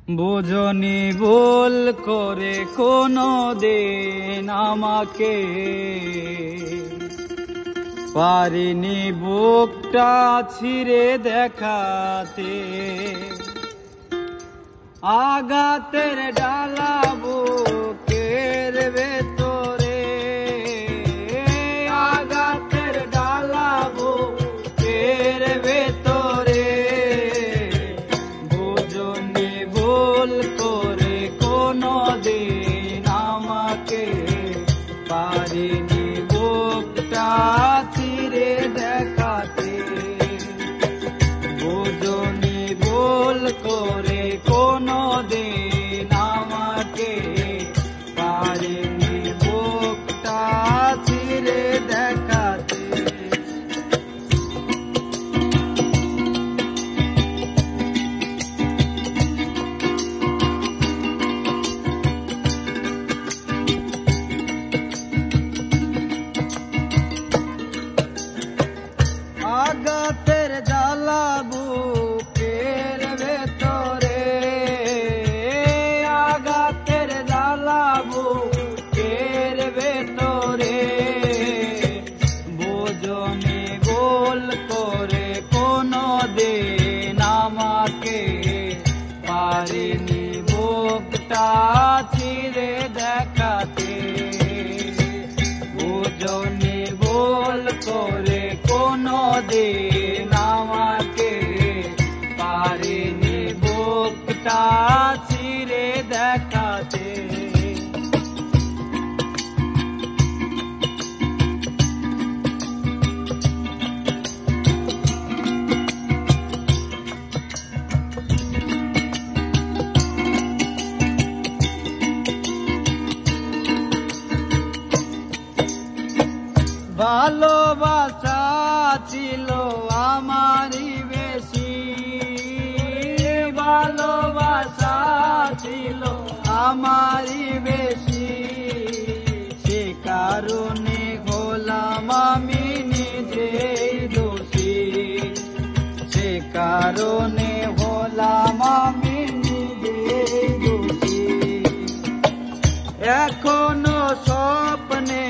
বুঝনি ভুল করে কোনো দিন আমাকে, পারিনি বুকটা ছিঁড়ে দেখাতে। আঘাতের ডালা বুকের ভেতরে, আঘাতের ডালা বুকের ভেতরে, বুঝনি ভুল করে কোনো দিন আমাকে, পারিনি বুকটা ছিঁড়ে দেখাতে। বুঝনি ভুল করে কোনো দিন আমাকে, পারিনি বুকটা ছিঁড়ে দেখাতে। আঘাতের জ্বালা বুকের ভেতরে, আঘাতের জ্বালা বুকের ভেতরে, বুঝনি ভুল করে কোনো দিন আমাকে, পারিনি বুকটা ছিঁড়ে দেখাতে। বুঝনি ভুল করে কোনো দিন আমাকে, পারিনি বুকটা ছিঁড়ে দেখাতে। ভালোবাসা ছিল আমারই বেশি, ভালোবাসা ছিল আমারই বেশি, সে কারণে হলাম আমি নিজেই দোষী, সে কারণে হলাম আমি নিজেই দোষী। এখনো স্বপ্নে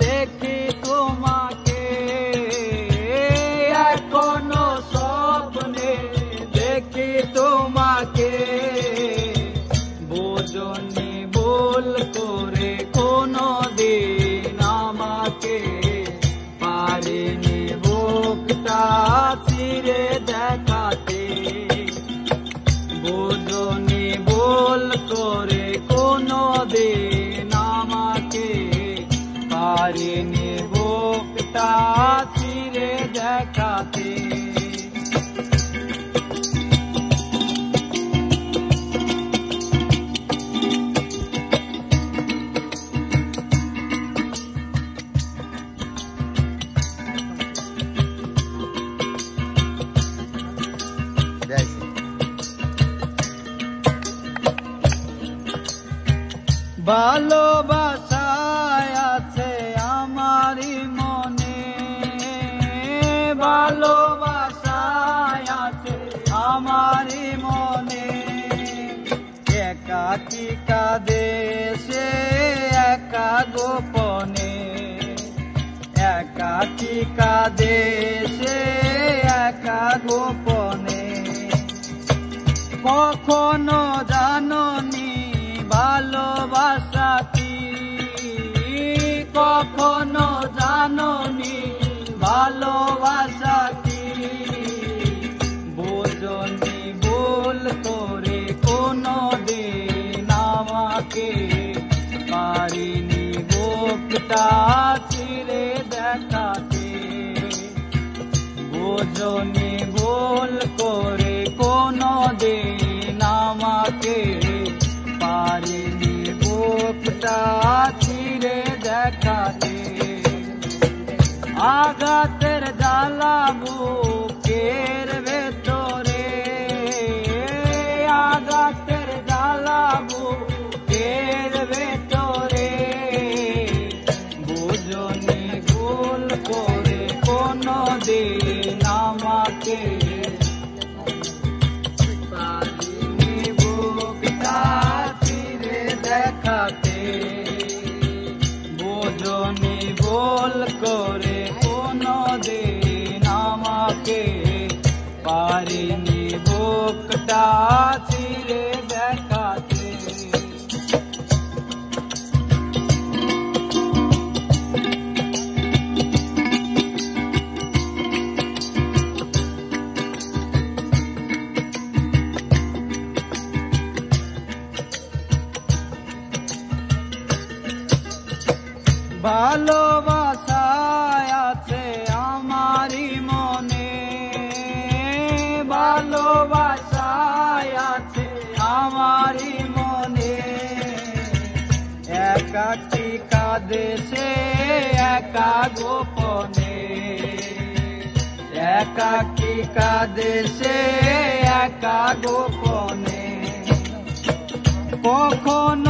দেখি তোমাকে, এখনো স্বপ্নে দেখি তোমাকে, বুঝনি ভুল করে কোনো দিন আমাকে, পারিনি বুকটা ছিঁড়ে দেখাতে। বুঝনি ভুল করে কোনো দিন আমাকে, পারিনি বুকটা ছিঁড়ে দেখাতে। ভালোবাসায় আছে আমারই মনে, ভালোবাসায় আছে আমারই মনে, একাকী কাঁদে সে একা গোপনে, একাকী কাঁদে সে একা গোপনে। কখনো জাননি ভালোবাসা কি, কখনো জাননি ভালোবাসা কি, বুঝনি ভুল করে কোনো দিন আমাকে, পারিনি বুকটা ছিঁড়ে দেখাতে। বুঝনি ভুল করে কোনো দিন আমাকে, পারিনি বুকটা ছিঁড়ে দেখাতে। আঘাতের জ্বালা বুকের ভেতরে, আঘাতের জ্বালা বুকের ভেতরে, বুঝনি ভুল করে কোনো দিন আমাকে, পারিনি বুক ভালোবাসায় আছে আমারি মনে, ভালোবাসায় আছে আমারি মনে। একাকী কাঁদে সে একা গোপনে, একাকী কাঁদে সে একা গোপনে। কখনো